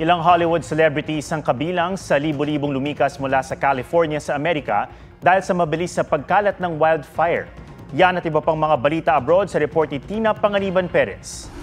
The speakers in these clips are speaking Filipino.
Ilang Hollywood celebrities ang kabilang sa libo-libong lumikas mula sa California sa Amerika dahil sa mabilis sa pagkalat ng wildfire. Yan at iba pang mga balita abroad sa report ni Tina Panganiban-Perez.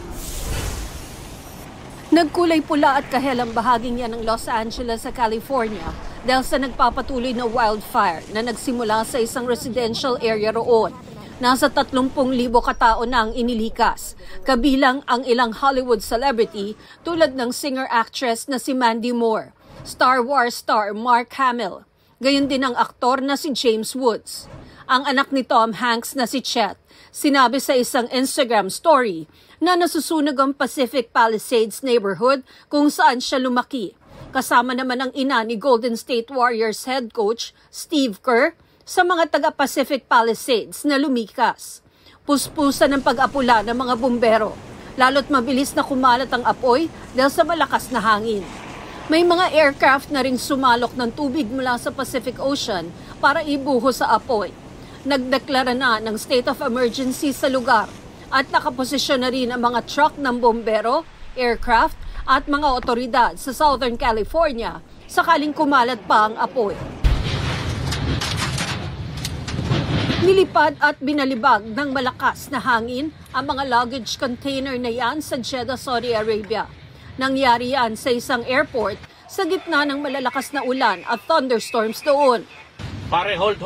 Nagkulay pula at kahelang bahaging yan ng Los Angeles sa California dahil sa nagpapatuloy na wildfire na nagsimula sa isang residential area roon. Nasa 30,000 katao na ang inilikas, kabilang ang ilang Hollywood celebrity tulad ng singer-actress na si Mandy Moore, Star Wars star Mark Hamill, gayon din ang aktor na si James Woods. Ang anak ni Tom Hanks na si Chet, sinabi sa isang Instagram story na nasusunog ang Pacific Palisades neighborhood kung saan siya lumaki. Kasama naman ang ina ni Golden State Warriors head coach Steve Kerr sa mga taga-Pacific Palisades na lumikas. Puspusan ng pag-apula ng mga bumbero, lalo't mabilis na kumalat ang apoy dahil sa malakas na hangin. May mga aircraft na rin sumalok ng tubig mula sa Pacific Ocean para ibuhos sa apoy. Nagdeklara na ng state of emergency sa lugar at nakaposisyon na rin ang mga truck ng bumbero, aircraft at mga otoridad sa Southern California sakaling kumalat pa ang apoy. Nilipad at binalibag ng malakas na hangin ang mga luggage container na yan sa Jeddah, Saudi Arabia. Nangyari yan sa isang airport sa gitna ng malalakas na ulan at thunderstorms doon. Pare, hold.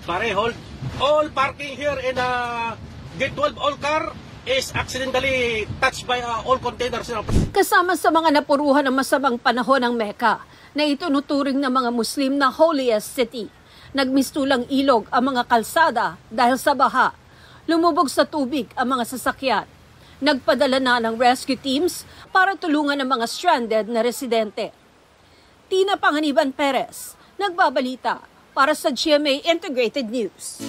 Pare, hold. All parking here in Gate 12, all car is accidentally touched by all containers. Kasama sa mga napuruhan ng masamang panahon ng Mecca na itunuturing ng mga Muslim na holiest city. Nagmistulang ilog ang mga kalsada dahil sa baha. Lumubog sa tubig ang mga sasakyan. Nagpadala na ng rescue teams para tulungan ang mga stranded na residente. Tina Panganiban-Perez, nagbabalita para sa GMA Integrated News.